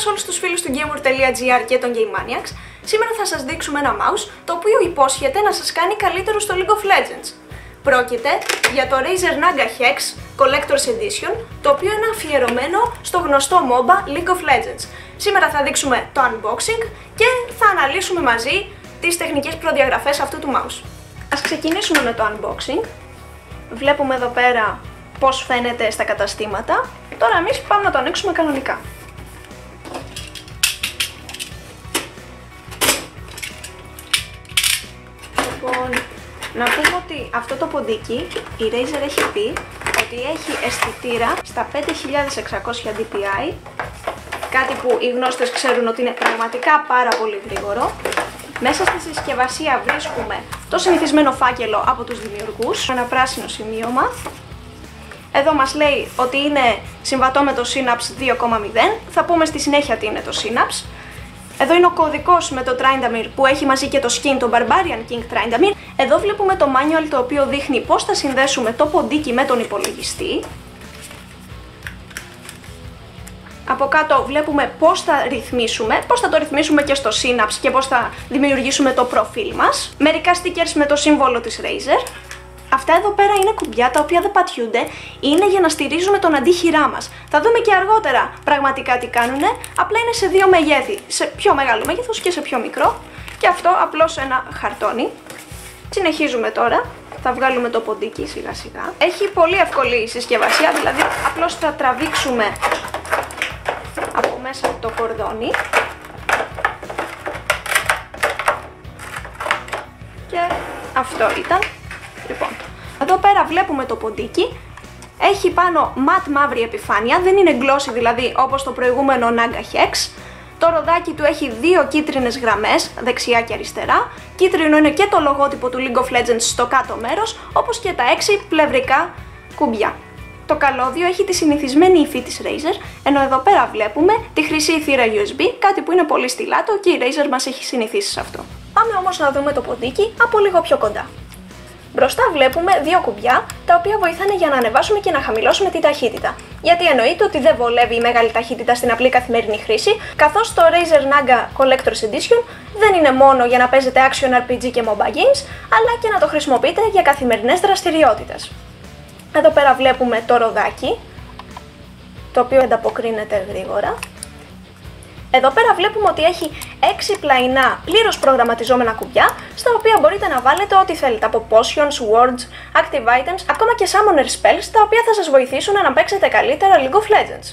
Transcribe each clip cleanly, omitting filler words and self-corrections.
σε όλους τους φίλους του Gamer.gr και των GameManiacs. Σήμερα θα σας δείξουμε ένα mouse το οποίο υπόσχεται να σας κάνει καλύτερο στο League of Legends. Πρόκειται για το Razer Naga Hex Collector's Edition, το οποίο είναι αφιερωμένο στο γνωστό MOBA League of Legends. Σήμερα θα δείξουμε το unboxing και θα αναλύσουμε μαζί τις τεχνικές προδιαγραφές αυτού του mouse. Ας ξεκινήσουμε με το unboxing. Βλέπουμε εδώ πέρα πώς φαίνεται στα καταστήματα. Τώρα εμείς πάμε να το ανοίξουμε κανονικά. Λοιπόν, να πούμε ότι αυτό το ποντίκι η Razer έχει πει ότι έχει αισθητήρα στα 5600 dpi, κάτι που οι γνώστες ξέρουν ότι είναι πραγματικά πάρα πολύ γρήγορο. Μέσα στη συσκευασία βρίσκουμε το συνηθισμένο φάκελο από τους δημιουργούς, ένα πράσινο σημείωμα. Εδώ μας λέει ότι είναι συμβατό με το Synapse 2.0, θα πούμε στη συνέχεια τι είναι το Synapse. Εδώ είναι ο κωδικός με το Tryndamere που έχει μαζί και το skin, το Barbarian King Tryndamere. Εδώ βλέπουμε το manual το οποίο δείχνει πώς θα συνδέσουμε το ποντίκι με τον υπολογιστή. Από κάτω βλέπουμε πώς θα ρυθμίσουμε, πώς θα το ρυθμίσουμε και στο Synapse και πώς θα δημιουργήσουμε το προφίλ μας. Μερικά stickers με το σύμβολο της Razer. Αυτά εδώ πέρα είναι κουμπιά τα οποία δεν πατιούνται, είναι για να στηρίζουμε τον αντίχειρά μας. Θα δούμε και αργότερα πραγματικά τι κάνουνε, απλά είναι σε δύο μεγέθη, σε πιο μεγάλο μέγεθος και σε πιο μικρό. Και αυτό απλώς ένα χαρτόνι. Συνεχίζουμε τώρα, θα βγάλουμε το ποντίκι σιγά σιγά. Έχει πολύ εύκολη συσκευασία, δηλαδή απλώς θα τραβήξουμε από μέσα το κορδόνι. Και αυτό ήταν. Λοιπόν, εδώ πέρα βλέπουμε το ποντίκι, έχει πάνω ματ μαύρη επιφάνεια, δεν είναι glossy δηλαδή όπως το προηγούμενο Naga Hex. Το ροδάκι του έχει δύο κίτρινες γραμμές, δεξιά και αριστερά. Κίτρινο είναι και το λογότυπο του League of Legends στο κάτω μέρος, όπως και τα 6 πλευρικά κουμπιά. Το καλώδιο έχει τη συνηθισμένη υφή της Razer, ενώ εδώ πέρα βλέπουμε τη χρυσή θύρα USB, κάτι που είναι πολύ στιλάτο και η Razer μας έχει συνηθίσει σε αυτό. Πάμε όμως να δούμε το ποντίκι από λίγο πιο κοντά. Μπροστά βλέπουμε δύο κουμπιά τα οποία βοηθάνε για να ανεβάσουμε και να χαμηλώσουμε τη ταχύτητα. Γιατί εννοείται ότι δεν βολεύει η μεγάλη ταχύτητα στην απλή καθημερινή χρήση, καθώς το Razer Naga Collector's Edition δεν είναι μόνο για να παίζετε action RPG και MOBA games, αλλά και να το χρησιμοποιείτε για καθημερινές δραστηριότητες. Εδώ πέρα βλέπουμε το ροδάκι, το οποίο ανταποκρίνεται γρήγορα. Εδώ πέρα βλέπουμε ότι έχει 6 πλαϊνά πλήρως προγραμματιζόμενα κουμπιά, στα οποία μπορείτε να βάλετε ό,τι θέλετε, από potions, words, active items, ακόμα και summoner spells, τα οποία θα σας βοηθήσουν να παίξετε καλύτερα League of Legends.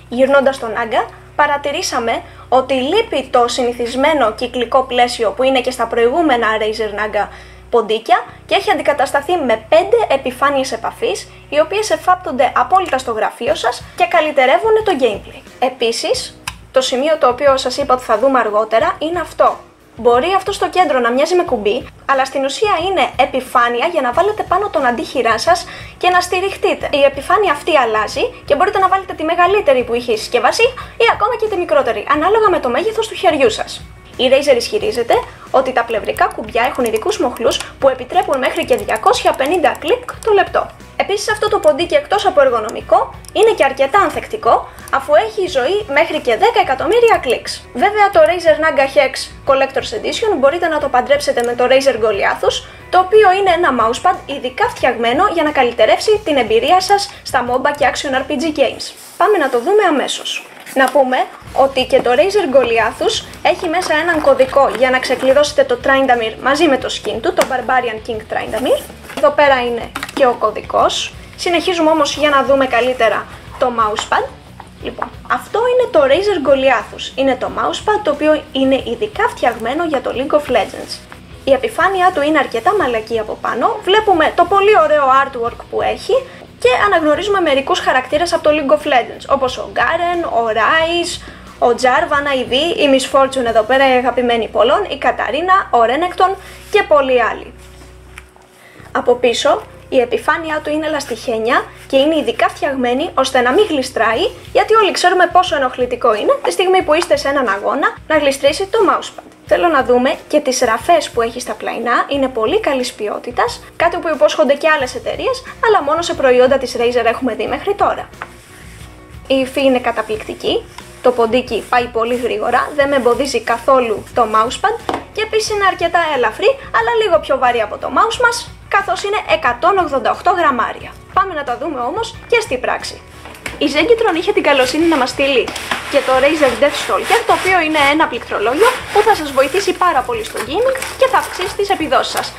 Γυρνώντας τον Naga, παρατηρήσαμε ότι λείπει το συνηθισμένο κυκλικό πλαίσιο που είναι και στα προηγούμενα Razer Naga ποντίκια και έχει αντικατασταθεί με 5 επιφάνειες επαφής, οι οποίες εφάπτονται απόλυτα στο γραφείο σας και καλυτερεύουν το gameplay. Επίσης, το σημείο το οποίο σας είπα ότι θα δούμε αργότερα είναι αυτό. Μπορεί αυτό στο κέντρο να μοιάζει με κουμπί, αλλά στην ουσία είναι επιφάνεια για να βάλετε πάνω τον αντίχειρά σας και να στηριχτείτε. Η επιφάνεια αυτή αλλάζει και μπορείτε να βάλετε τη μεγαλύτερη που είχε η συσκευασία ή ακόμα και τη μικρότερη, ανάλογα με το μέγεθος του χεριού σας. Η Razer ισχυρίζεται ότι τα πλευρικά κουμπιά έχουν ειδικούς μοχλούς που επιτρέπουν μέχρι και 250 κλικ το λεπτό. Επίσης αυτό το ποντίκι εκτός από εργονομικό είναι και αρκετά ανθεκτικό, αφού έχει ζωή μέχρι και 10 εκατομμύρια κλικς. Βέβαια το Razer Naga Hex Collector's Edition μπορείτε να το παντρέψετε με το Razer Goliathus, το οποίο είναι ένα mousepad ειδικά φτιαγμένο για να καλυτερεύσει την εμπειρία σας στα MOBA και Action RPG games. Πάμε να το δούμε αμέσως. Να πούμε ότι και το Razer Goliathus έχει μέσα έναν κωδικό για να ξεκλειδώσετε το Tryndamere μαζί με το skin του, το Barbarian King Tryndamere. Εδώ πέρα είναι και ο κωδικός. Συνεχίζουμε όμως για να δούμε καλύτερα το mousepad. Λοιπόν, αυτό είναι το Razer Goliathus. Είναι το mousepad το οποίο είναι ειδικά φτιαγμένο για το League of Legends. Η επιφάνειά του είναι αρκετά μαλακή από πάνω. Βλέπουμε το πολύ ωραίο artwork που έχει και αναγνωρίζουμε μερικούς χαρακτήρες από το League of Legends, όπως ο Garen, ο Ryze, ο Jarvan, η V, η Miss Fortune εδώ πέρα, η αγαπημένη πολλών, η Καταρίνα, ο Renekton και πολλοί άλλοι. Από πίσω η επιφάνειά του είναι λαστιχένια και είναι ειδικά φτιαγμένη ώστε να μην γλιστράει, γιατί όλοι ξέρουμε πόσο ενοχλητικό είναι τη στιγμή που είστε σε έναν αγώνα να γλιστρήσει το mousepad. Θέλω να δούμε και τις ραφές που έχει στα πλαϊνά, είναι πολύ καλής ποιότητας, κάτι που υπόσχονται και άλλες εταιρείες, αλλά μόνο σε προϊόντα της Razer έχουμε δει μέχρι τώρα. Η υφή είναι καταπληκτική, το ποντίκι πάει πολύ γρήγορα, δεν με εμποδίζει καθόλου το mousepad και επίσης είναι αρκετά ελαφρύ, αλλά λίγο πιο βαρύ από το mouse μας, καθώς είναι 188 γραμμάρια. Πάμε να τα δούμε όμως και στην πράξη. Η Zenkitron είχε την καλοσύνη να μας στείλει και το Razer Death Stalker, το οποίο είναι ένα πληκτρολόγιο που θα σας βοηθήσει πάρα πολύ στο gaming και θα αυξήσει τις επιδόσεις σας.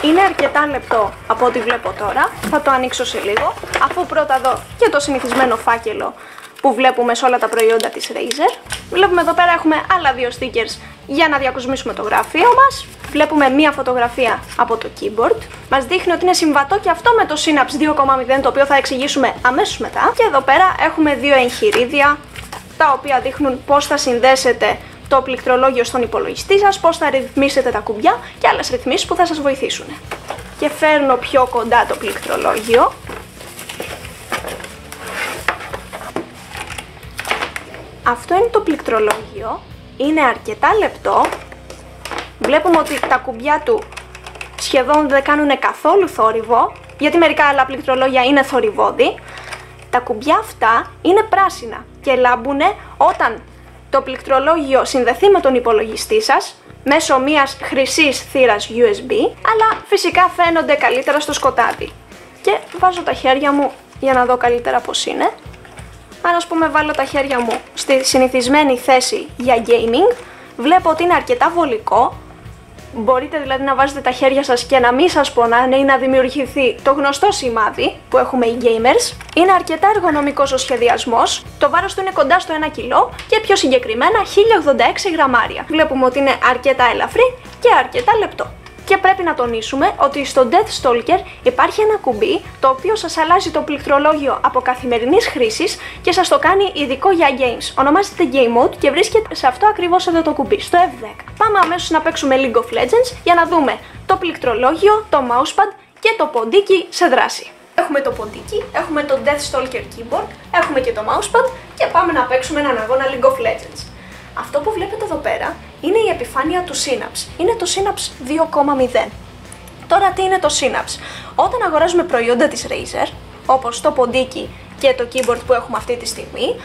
Είναι αρκετά λεπτό από ό,τι βλέπω τώρα, θα το ανοίξω σε λίγο, αφού πρώτα δω και το συνηθισμένο φάκελο που βλέπουμε σε όλα τα προϊόντα της Razer. Βλέπουμε εδώ πέρα έχουμε άλλα δύο stickers για να διακοσμήσουμε το γραφείο μας. Βλέπουμε μία φωτογραφία από το keyboard. Μας δείχνει ότι είναι συμβατό και αυτό με το Synapse 2.0, το οποίο θα εξηγήσουμε αμέσως μετά. Και εδώ πέρα έχουμε δύο εγχειρίδια, τα οποία δείχνουν πώς θα συνδέσετε το πληκτρολόγιο στον υπολογιστή σας, πώς θα ρυθμίσετε τα κουμπιά και άλλες ρυθμίσεις που θα σας βοηθήσουν. Και φέρνω πιο κοντά το πληκτρολόγιο. Αυτό είναι το πληκτρολόγιο, είναι αρκετά λεπτό. Βλέπουμε ότι τα κουμπιά του σχεδόν δεν κάνουν καθόλου θόρυβο, γιατί μερικά άλλα πληκτρολόγια είναι θορυβώδη. Τα κουμπιά αυτά είναι πράσινα και λάμπουνε όταν το πληκτρολόγιο συνδεθεί με τον υπολογιστή σας μέσω μιας χρυσής θύρας USB, αλλά φυσικά φαίνονται καλύτερα στο σκοτάδι. Και βάζω τα χέρια μου για να δω καλύτερα πώς είναι. Αν ας πούμε βάλω τα χέρια μου στη συνηθισμένη θέση για gaming, βλέπω ότι είναι αρκετά βολικό. Μπορείτε δηλαδή να βάζετε τα χέρια σας και να μην σας πονάνε ή να δημιουργηθεί το γνωστό σημάδι που έχουμε οι gamers. Είναι αρκετά εργονομικός ο σχεδιασμός, το βάρος του είναι κοντά στο 1 κιλό και πιο συγκεκριμένα 1086 γραμμάρια. Βλέπουμε ότι είναι αρκετά ελαφρύ και αρκετά λεπτό. Και πρέπει να τονίσουμε ότι στο Death Stalker υπάρχει ένα κουμπί το οποίο σας αλλάζει το πληκτρολόγιο από καθημερινής χρήσης και σας το κάνει ειδικό για games. Ονομάζεται Game Mode και βρίσκεται σε αυτό ακριβώς εδώ το κουμπί, στο F10. Πάμε αμέσως να παίξουμε League of Legends για να δούμε το πληκτρολόγιο, το mousepad και το ποντίκι σε δράση. Έχουμε το ποντίκι, έχουμε το Death Stalker keyboard, έχουμε και το mousepad και πάμε να παίξουμε έναν αγώνα League of Legends. Αυτό που βλέπετε εδώ πέρα είναι η επιφάνεια του Synapse. Είναι το Synapse 2.0. Τώρα τι είναι το Synapse? Όταν αγοράζουμε προϊόντα της Razer, όπως το ποντίκι και το keyboard που έχουμε αυτή τη στιγμή,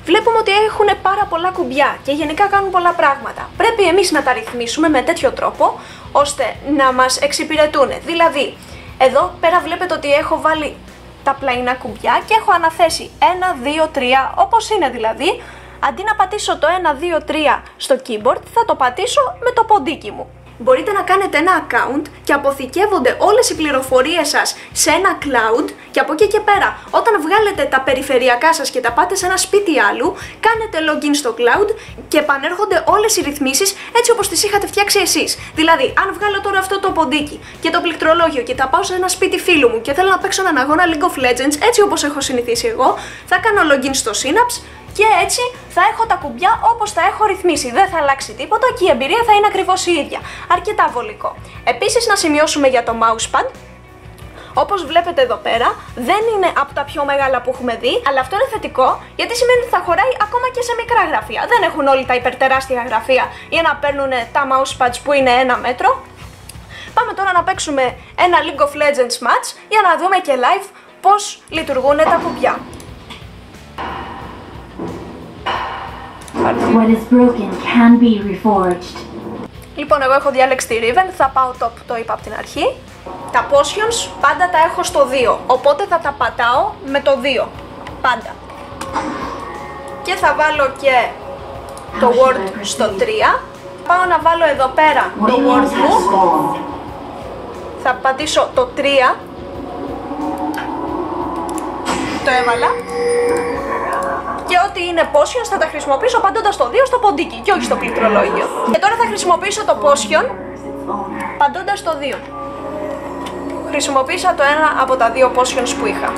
βλέπουμε ότι έχουν πάρα πολλά κουμπιά και γενικά κάνουν πολλά πράγματα. Πρέπει εμείς να τα ρυθμίσουμε με τέτοιο τρόπο, ώστε να μας εξυπηρετούν. Δηλαδή, εδώ πέρα βλέπετε ότι έχω βάλει τα πλαϊνά κουμπιά και έχω αναθέσει 1, 2, 3, όπως είναι δηλαδή. Αντί να πατήσω το 1, 2, 3 στο keyboard, θα το πατήσω με το ποντίκι μου. Μπορείτε να κάνετε ένα account και αποθηκεύονται όλες οι πληροφορίες σας σε ένα cloud και από εκεί και πέρα, όταν βγάλετε τα περιφερειακά σας και τα πάτε σε ένα σπίτι άλλου, κάνετε login στο cloud και επανέρχονται όλες οι ρυθμίσεις έτσι όπως τις είχατε φτιάξει εσείς. Δηλαδή, αν βγάλω τώρα αυτό το ποντίκι και το πληκτρολόγιο και τα πάω σε ένα σπίτι φίλου μου και θέλω να παίξω έναν αγώνα League of Legends έτσι όπως έχω συνηθίσει εγώ, θα κάνω login στο Synapse και έτσι θα έχω τα κουμπιά όπως τα έχω ρυθμίσει. Δεν θα αλλάξει τίποτα και η εμπειρία θα είναι ακριβώς η ίδια. Αρκετά βολικό. Επίσης να σημειώσουμε για το mousepad. Όπως βλέπετε εδώ πέρα, δεν είναι από τα πιο μεγάλα που έχουμε δει, αλλά αυτό είναι θετικό γιατί σημαίνει ότι θα χωράει ακόμα και σε μικρά γραφεία. Δεν έχουν όλοι τα υπερτεράστια γραφεία για να παίρνουν τα mousepads που είναι 1 μέτρο. Πάμε τώρα να παίξουμε ένα League of Legends match για να δούμε και live πώς λειτουργούν τα κουμπιά. What is broken can be reforged. Λοιπόν, εγώ έχω διάλεξει τη Riven, θα πάω top, το είπα από την αρχή. Τα potions πάντα τα έχω στο 2, οπότε θα τα πατάω με το 2, πάντα. Και θα βάλω και το word στο 3. Πάω να βάλω εδώ πέρα το word μου. Θα πατήσω το 3. Το έβαλα. Και ό,τι είναι potions θα τα χρησιμοποιήσω παντώντας το 2 στο ποντίκι και όχι στο πληκτρολόγιο. Και τώρα θα χρησιμοποιήσω το potion παντώντας το 2. Χρησιμοποίησα το ένα από τα 2 potions που είχα.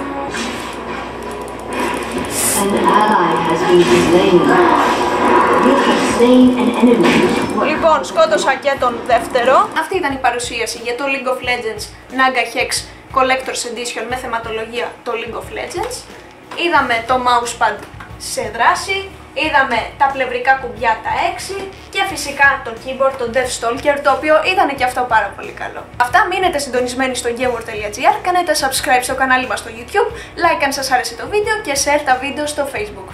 Λοιπόν, σκότωσα και τον δεύτερο. Αυτή ήταν η παρουσίαση για το League of Legends Naga Hex Collector's Edition με θεματολογία το League of Legends. Είδαμε το mousepad σε δράση, είδαμε τα πλευρικά κουμπιά τα 6 και φυσικά το keyboard, το Death Stalker, το οποίο ήταν και αυτό πάρα πολύ καλό. Αυτά, μείνετε συντονισμένοι στο gameworld.gr, κάνετε subscribe στο κανάλι μας στο YouTube, like αν σας άρεσε το βίντεο και share τα βίντεο στο Facebook.